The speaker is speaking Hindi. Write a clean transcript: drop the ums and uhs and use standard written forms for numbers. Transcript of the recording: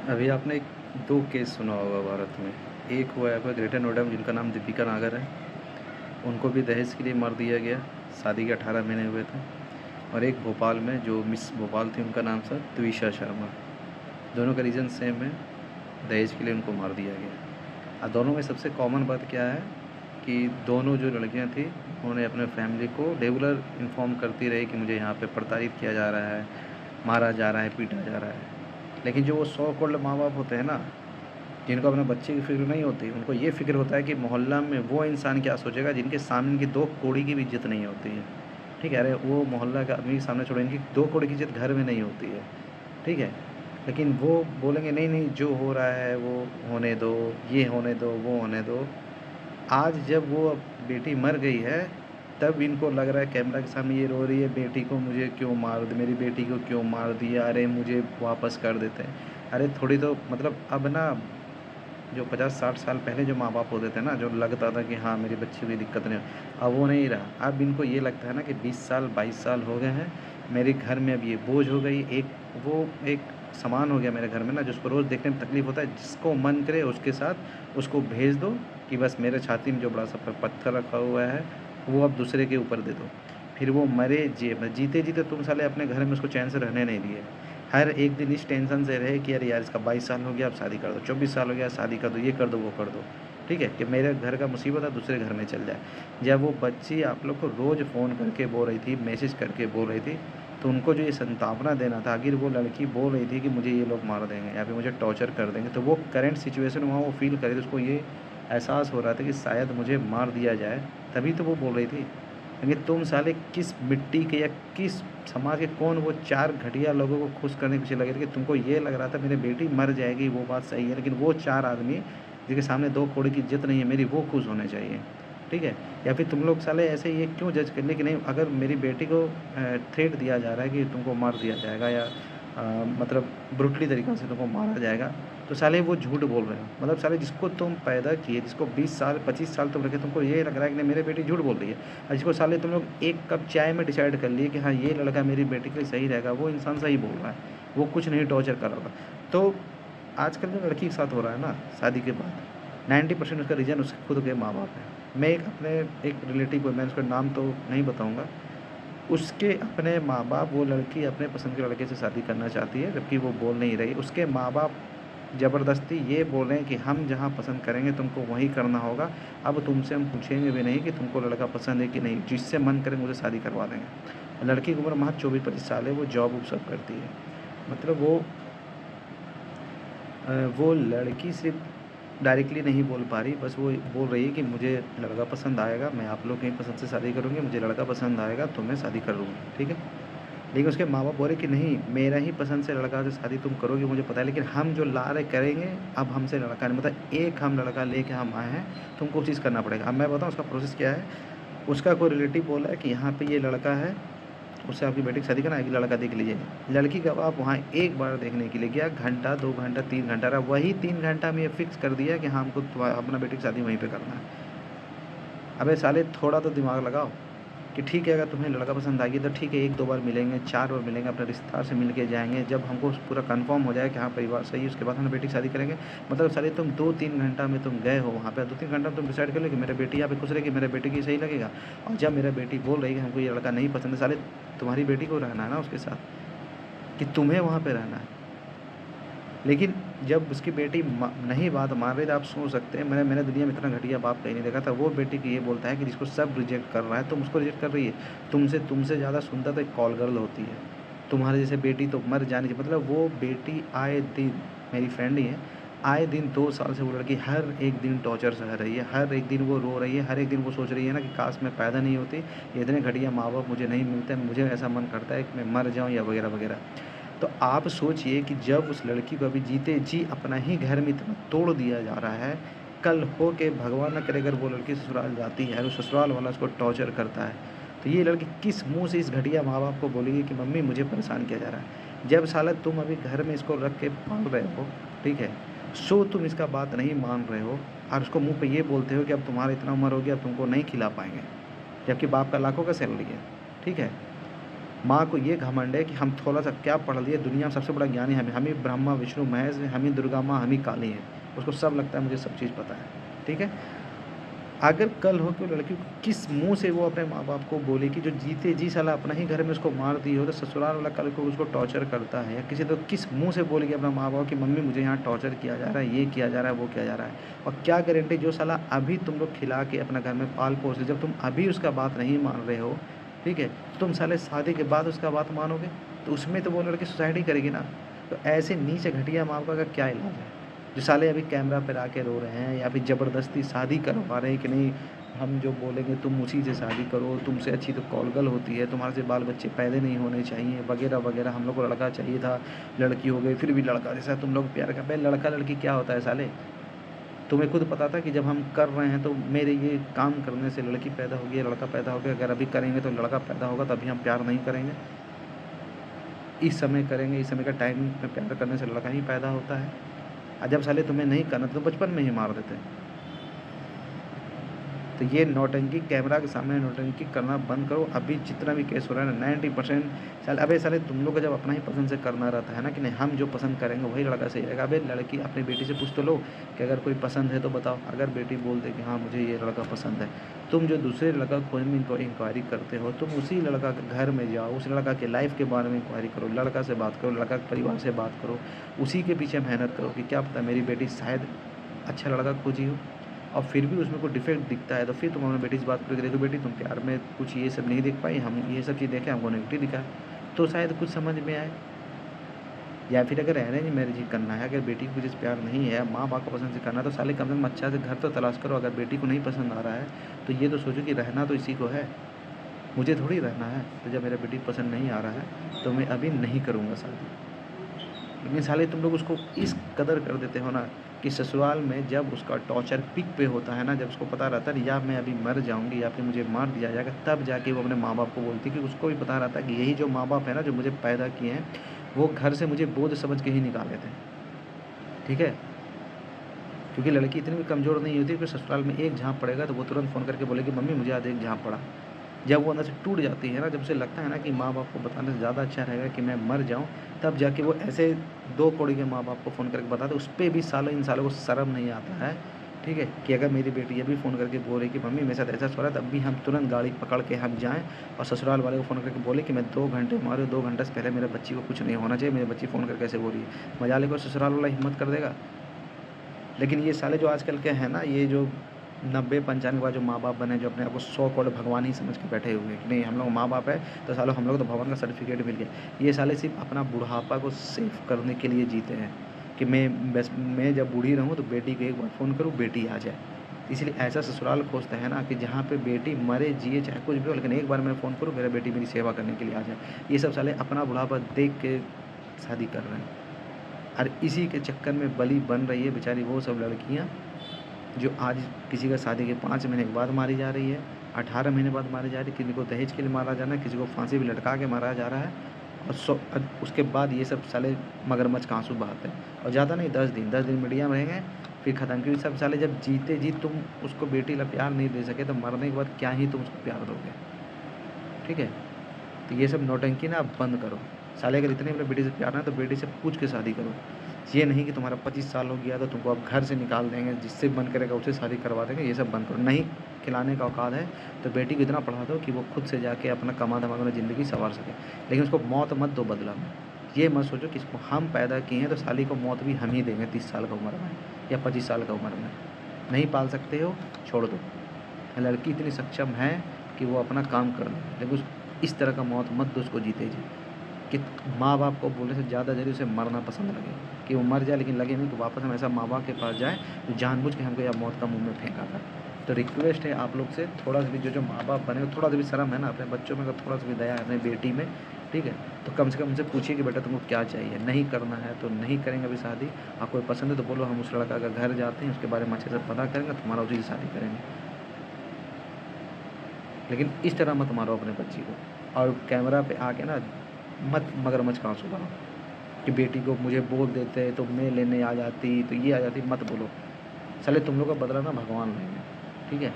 अभी आपने 2 केस सुना होगा भारत में। एक हुआ है आपका ग्रेटर नोएडा में, जिनका नाम दीपिका नागर है, उनको भी दहेज के लिए मार दिया गया। शादी के 18 महीने हुए थे। और एक भोपाल में जो मिस भोपाल थी, उनका नाम था त्विशा शर्मा। दोनों का रीज़न सेम है, दहेज के लिए उनको मार दिया गया। दोनों में सबसे कॉमन बात क्या है कि दोनों जो लड़कियां थी, उन्होंने अपने फैमिली को रेगुलर इन्फॉर्म करती रही कि मुझे यहाँ पे प्रताड़ित किया जा रहा है, मारा जा रहा है, पीटा जा रहा है। लेकिन जो वो सौ करोड़ माँ बाप होते हैं ना, जिनको अपने बच्चे की फ़िक्र नहीं होती, उनको ये फ़िक्र होता है कि मोहल्ला में वो इंसान क्या सोचेगा जिनके सामने इनकी 2 कौड़ी की भी इज़्ज़त नहीं होती है। ठीक है? अरे वो मोहल्ला का आदमी के सामने छोड़ो, इनकी 2 कौड़ी की इज़्ज़त घर में नहीं होती है। ठीक है? लेकिन वो बोलेंगे नहीं, नहीं जो हो रहा है वो होने दो, ये होने दो, वो होने दो। आज जब वो बेटी मर गई है, तब इनको लग रहा है कैमरा के सामने ये रो रही है, बेटी को मुझे क्यों मार द मेरी बेटी को क्यों मार दिया? अरे मुझे वापस कर देते। अरे थोड़ी तो मतलब अब ना, जो 50-60 साल पहले जो माँ-बाप होते थे ना, जो लगता था कि हाँ, मेरे बच्चे को कोई दिक्कत नहीं, अब वो नहीं रहा। अब इनको ये लगता है ना कि 20 साल, 22 साल हो गए हैं, मेरे घर में अब ये बोझ हो गई। एक सामान हो गया मेरे घर में ना, जिसको रोज़ देखने में तकलीफ़ होता है, जिसको मन करे उसके साथ उसको भेज दो कि बस मेरे छाती में जो बड़ा-सा पत्थर रखा हुआ है, वो अब दूसरे के ऊपर दे दो। फिर वो मरे जीते-जीते तुम साले अपने घर में उसको चैन से रहने नहीं दिए। हर एक दिन इस टेंशन से रहे कि अरे यार, इसका 22 साल हो गया, अब शादी कर दो, 24 साल हो गया, शादी कर दो, ये कर दो, वो कर दो। ठीक है? कि मेरे घर का मुसीबत है दूसरे घर में चल जाए। जब वो बच्ची आप लोग को रोज़ फ़ोन करके बोल रही थी, मैसेज करके बोल रही थी, तो उनको जो ये सांत्वना देना था, आखिर वो लड़की बोल रही थी कि मुझे ये लोग मार देंगे या फिर मुझे टॉर्चर कर देंगे, तो वो करंट सिचुएशन वहाँ वो फ़ील कर रही थी, उसको ये एहसास हो रहा था कि शायद मुझे मार दिया जाए, तभी तो वो बोल रही थी। लेकिन तुम साले किस मिट्टी के या किस समाज के कौन वो 4 घटिया लोगों को खुश करने के पीछे लगे थे कि तुमको ये लग रहा था मेरी बेटी मर जाएगी, वो बात सही है, लेकिन वो 4 आदमी जिनके सामने 2 कौड़ी की इज़्ज़त नहीं है मेरी, वो खुश होने चाहिए। ठीक है? या फिर तुम लोग साले ऐसे ये क्यों जज कर लिए कि नहीं, अगर मेरी बेटी को थ्रेट दिया जा रहा है कि तुमको मार दिया जाएगा या मतलब ब्रूटली तरीक़े से तुमको मारा जाएगा, तो साले वो झूठ बोल रहे हो। मतलब साले जिसको तुम पैदा किए, जिसको 20 साल, 25 साल तुम रखे, तुमको ये लग रहा है कि नहीं मेरी बेटी झूठ बोल रही है। और जिसको साले तुम लोग 1 कप चाय में डिसाइड कर लिए कि हाँ, ये लड़का मेरी बेटी के लिए सही रहेगा, वो इंसान सही बोल रहा है। वो कुछ नहीं टॉर्चर कर रहा होगा। तो आजकल जो लड़की के साथ हो रहा है ना शादी के बाद, 90% उसका रीज़न उसके खुद के माँ-बाप हैं। मैं एक रिलेटिव को, मैं उसका नाम तो नहीं बताऊँगा, उसके अपने माँ-बाप, वो लड़की अपने पसंद के लड़के से शादी करना चाहती है, जबकि वो बोल नहीं रही। उसके माँ-बाप ज़बरदस्ती ये बोल रहे हैं कि हम जहाँ पसंद करेंगे तुमको वहीं करना होगा। अब तुमसे हम पूछेंगे भी नहीं कि तुमको लड़का पसंद है कि नहीं, जिससे मन करे मुझे शादी करवा देंगे। लड़की की उम्र महज़ 24-25 साल है, वो जॉब वॉब सब करती है। मतलब वो लड़की सिर्फ़ डायरेक्टली नहीं बोल पा रही, बस वो बोल रही है कि मुझे लड़का पसंद आएगा, मैं आप लोग की पसंद से शादी करूँगी, मुझे लड़का पसंद आएगा तो मैं शादी कर लूँगी, ठीक है? लेकिन उसके माँ-बाप बोल रहे कि नहीं, मेरा ही पसंद से लड़का से शादी तुम करोगी मुझे पता है, लेकिन हम जो ला रहे करेंगे, अब हमसे लड़का नहीं, मतलब एक हम लड़का लेके हम आए हैं, तुमको वो चीज़ करना पड़ेगा। अब मैं बताऊँ उसका प्रोसेस क्या है? उसका कोई रिलेटिव बोला है कि यहाँ पे ये लड़का है, उससे आपकी बेटी की शादी करना है, एक लड़का देख लीजिए। लड़की का बाप वहाँ एक बार देखने के लिए गया, घंटा, 2 घंटा, 3 घंटा रहा, वही 3 घंटा में ये फिक्स कर दिया कि हाँ, हमको अपना बेटी की शादी वहीं पे करना है। अबे साले, थोड़ा तो दिमाग लगाओ कि ठीक है, अगर तुम्हें लड़का पसंद आ गया तो ठीक है, 1-2 बार मिलेंगे, 4 बार मिलेंगे, अपने रिश्तेदार से मिल के जाएँगे। जब हमको पूरा कन्फर्म हो जाए कि हाँ, परिवार सही है, उसके बाद हम बेटी की शादी करेंगे। मतलब साले तुम 2-3 घंटा में तुम गए हो वहाँ पे, 2-3 घंटा में तुम डिसाइड कर लो कि मेरा बेटी यहाँ पे खुश रहेगी, मेरे बेटे की सही लगेगा। और जब मेरा बेटी बोल रही है कि हमको ये लड़का नहीं पसंद है, साले तुम्हारी बेटी को रहना है ना उसके साथ, कि तुम्हें वहाँ पे रहना है। लेकिन जब उसकी बेटी नहीं बात मान रही, तो आप सोच सकते हैं, मैंने दुनिया में इतना घटिया बाप कहीं नहीं देखा था। वो बेटी को ये बोलता है कि जिसको सब रिजेक्ट कर रहा है, तुम उसको रिजेक्ट कर रही है। तुमसे ज़्यादा सुंदर तो एक कॉल गर्ल होती है। तुम्हारे जैसे बेटी तो मर जानी चाहिए। मतलब वो बेटी आए दिन, मेरी फ्रेंड ही है, आए दिन 2 साल से वो लड़की हर एक दिन टॉर्चर सह रही है, हर एक दिन वो रो रही है, हर एक दिन वो सोच रही है ना कि काश मैं पैदा नहीं होती, ये इतने घटिया माँ-बाप मुझे नहीं मिलते, मुझे ऐसा मन करता है कि मैं मर जाऊँ या वगैरह-वगैरह। तो आप सोचिए कि जब उस लड़की को अभी जीते जी अपना ही घर में इतना तोड़ दिया जा रहा है, कल हो के भगवान ना करे अगर वो लड़की ससुराल जाती है और ससुराल वाला उसको टॉर्चर करता है, तो ये लड़की किस मुँह से इस घटिया माँ-बाप को बोलेगी कि मम्मी मुझे परेशान किया जा रहा है। जब साला तुम अभी घर में इसको रख के पाल रहे हो, ठीक है? सो तुम इसका बात नहीं मान रहे हो और उसको मुँह पे ये बोलते हो कि अब तुम्हारा इतना उम्र हो गया, अब तुमको नहीं खिला पाएँगे, जबकि बाप का लाखों का सैलरी है, ठीक है? माँ को ये घमंड है कि हम थोड़ा सा क्या पढ़ लिए, दुनिया में सबसे बड़ा ज्ञानी हम ही ब्रह्मा विष्णु महेश हैं, हम ही दुर्गा माँ, हम ही काली हैं। उसको सब लगता है मुझे सब चीज़ पता है, ठीक है। अगर कल हो कि लड़की को किस मुंह से वो अपने माँ बाप को बोले कि जो जीते जी साला अपना ही घर में उसको मार दी हो, तो ससुराल वाला कल को उसको टॉर्चर करता है, या किसी तो किस मुंह से बोलेगी अपना माँ बाप कि मम्मी मुझे यहाँ टॉर्चर किया जा रहा है, ये किया जा रहा है, वो किया जा रहा है। और क्या गारंटी जो साला अभी तुम लोग खिला के अपना घर में पाल पोस रहे, जब तुम अभी उसका बात नहीं मान रहे हो, ठीक है, तुम साले शादी के बाद उसका बात मानोगे, तो उसमें तो वो लड़की सुसाइड ही करेगी ना। तो ऐसे नीच घटिया माँ बाप का क्या इलाज है, जो साले अभी कैमरा पर आके रो रहे हैं, या फिर ज़बरदस्ती शादी करवा रहे हैं कि नहीं हम जो बोलेंगे तुम उसी से शादी करो, तुमसे अच्छी तो कॉलगल होती है, तुम्हारे से बाल बच्चे पैदा नहीं होने चाहिए, वगैरह वगैरह। हम लोग को लड़का चाहिए था, लड़की हो गई, फिर भी लड़का जैसा तुम लोग प्यार कर। भाई लड़का लड़की क्या होता है साले, तुम्हें खुद पता था कि जब हम कर रहे हैं तो मेरे ये काम करने से लड़की पैदा होगी, लड़का पैदा हो गया। अगर अभी करेंगे तो लड़का पैदा होगा, तभी हम प्यार नहीं करेंगे। इस समय करेंगे, इस समय का टाइम में प्यार करने से लड़का ही पैदा होता है। और जब साले तुम्हें नहीं करना तो बचपन में ही मार देते हैं। तो ये नौटंकी, कैमरा के सामने नौटंकी करना बंद करो। अभी जितना भी केस हो रहा है ना 90% साले, अबे साले तुम लोग का जब अपना ही पसंद से करना रहता है ना कि नहीं हम जो पसंद करेंगे वही लड़का सही रहेगा। अबे लड़की अपनी बेटी से पूछ तो लो कि अगर कोई पसंद है तो बताओ। अगर बेटी बोल दे कि हाँ मुझे ये लड़का पसंद है, तुम जो दूसरे लड़का खोज में इंक्वायरी करते हो, तुम उसी लड़का के घर में जाओ, उस लड़का के लाइफ के बारे में इंक्वायरी करो, लड़का से बात करो, लड़का के परिवार से बात करो, उसी के पीछे मेहनत करो कि क्या पता मेरी बेटी शायद अच्छा लड़का खोजी हो। और फिर भी उसमें कोई डिफेक्ट दिखता है तो फिर तुम अपनी बेटी से बात करके देखो, बेटी तुम प्यार में कुछ ये सब नहीं देख पाई, हम ये सब चीज़ देखें, हमको नेगेटिव दिखा, तो शायद कुछ समझ में आए। या फिर अगर अरेंज मैरिज ही करना है, अगर बेटी को कुछ करना नहीं है, माँ बाप को पसंद से करना है, तो साले कम से कम अच्छा से घर तो तलाश करो। अगर बेटी को नहीं पसंद आ रहा है तो ये तो सोचो कि रहना तो इसी को है, मुझे थोड़ी रहना है। तो जब मेरा बेटी पसंद नहीं आ रहा है तो मैं अभी नहीं करूँगा शादी। लेकिन साले तुम लोग उसको इस कदर कर देते हो ना कि ससुराल में जब उसका टॉर्चर पीक पे होता है ना, जब उसको पता रहता है या मैं अभी मर जाऊंगी या फिर मुझे मार दिया जाएगा, तब जाके वो अपने माँ बाप को बोलती है। कि उसको भी पता रहता है कि यही जो माँ बाप है ना जो मुझे पैदा किए हैं, वो घर से मुझे बोझ समझ के ही निकाले थे, ठीक है। क्योंकि लड़की इतनी भी कमज़ोर नहीं होती कि ससुराल में एक झाँप पड़ेगा तो वो तुरंत फ़ोन करके बोलेगी मम्मी मुझे आज एक झाँप पड़ा। जब वो अंदर से टूट जाती है ना, जब उसे लगता है ना कि माँ बाप को बताने से ज़्यादा अच्छा रहेगा कि मैं मर जाऊँ, तब जाके वो ऐसे 2 कौड़ी के माँ बाप को फ़ोन करके बताते। उस पे भी सालों इन सालों को शर्म नहीं आता है, ठीक है। कि अगर मेरी बेटी ये भी फ़ोन करके बोल रही कि मम्मी मेरे साथ ऐसा हो रहा है, तब भी हम तुरंत गाड़ी पकड़ के हम जाएँ और ससुराल वाले को फ़ोन करके बोले कि मैं 2 घंटे मारे, 2 घंटे से पहले मेरे बच्ची को कुछ नहीं होना चाहिए, मेरी बच्ची फ़ोन करके ऐसे बोल रही है। मजाल है कोई ससुराल वाला हिम्मत कर देगा। लेकिन ये साले जो आजकल के हैं ना, ये जो 90-95 के बाद जो माँ बाप बने, जो अपने आप को सौ करोड़ भगवान ही समझ के बैठे हुए हैं कि नहीं हम लोग माँ बाप है तो सालों हम लोग तो भगवान का सर्टिफिकेट मिल गया। ये साले सिर्फ अपना बुढ़ापा को सेव करने के लिए जीते हैं कि मैं जब बूढ़ी रहूँ तो बेटी को एक बार फ़ोन करूँ, बेटी आ जाए। इसलिए ऐसा ससुराल खोजते हैं ना कि जहाँ पे बेटी मरे जिए चाहे कुछ भी हो, लेकिन एक बार मैं फ़ोन करूँ मेरा बेटी मेरी सेवा करने के लिए आ जाए। ये सब साले अपना बुढ़ापा देख के शादी कर रहे हैं। और इसी के चक्कर में बलि बन रही है बेचारी वो सब लड़कियाँ जो आज किसी का शादी के 5 महीने के बाद मारी जा रही है, 18 महीने बाद मारी जा रही है, किसी को दहेज के लिए मारा जाना है, किसी को फांसी पे लटका के मारा जा रहा है। और उसके बाद ये सब साले मगरमच्छ का आंसू बहाते हैं। और ज़्यादा नहीं 10 दिन मीडिया में रहेंगे फिर ख़त्म। क्योंकि सब साले जब जीते जी तुम उसको बेटी ला प्यार नहीं दे सके तो मरने के बाद क्या ही तुम उसको प्यार दोगे, ठीक है। तो ये सब नौटंकी ना आप बंद करो। साले अगर इतने अपने बेटी से प्यार है तो बेटी से पूछ के शादी करो। ये नहीं कि तुम्हारा 25 साल हो गया तो तुमको अब घर से निकाल देंगे, जिससे मन करेगा उससे शादी करवा देंगे। ये सब बंद करो। नहीं खिलाने का औकात है तो बेटी को इतना पढ़ा दो कि वो खुद से जाके अपना कमा धमा कर ज़िंदगी संवार सके। लेकिन उसको मौत मत दो बदला में। ये मत सोचो कि इसको हम पैदा किए हैं तो साली को मौत भी हम ही देंगे 30 साल का उम्र में या 25 साल का उम्र में। नहीं पाल सकते हो छोड़ दो। लड़की इतनी सक्षम है कि वो अपना काम कर ले, लेकिन उस इस तरह का मौत मत दो उसको जीते जी कि माँ बाप को बोलने से ज़्यादा जरूरी उसे मरना पसंद लगे, कि वो मर जाए लेकिन लगे नहीं कि वापस हम ऐसा माँ बाप के पास जाए तो जानबूझ के हमको या मौत का मुंह में फेंका था। तो रिक्वेस्ट है आप लोग से, थोड़ा सा भी जो माँ बाप बने थोड़ा सा भी शर्म है ना अपने बच्चों में, अगर थोड़ा सा भी दया है अपनी बेटी में, ठीक है, तो कम से कम उनसे पूछिए कि बेटा तुमको क्या चाहिए। नहीं करना है तो नहीं करेंगे अभी शादी, और कोई पसंद है तो बोलो हम उस लड़का का घर जाते हैं, उसके बारे में अच्छे से पता करेंगे, तुम्हारा उसी से शादी करेंगे। लेकिन इस तरह मत मारो अपने बच्ची को। और कैमरा पे आके ना मत मगरमच्छ का आंसू बहाओ कि बेटी को मुझे बोल देते तो मैं लेने आ जाती तो ये आ जाती, मत बोलो। साले तुम लोग का बदला ना भगवान लेंगे, ठीक है।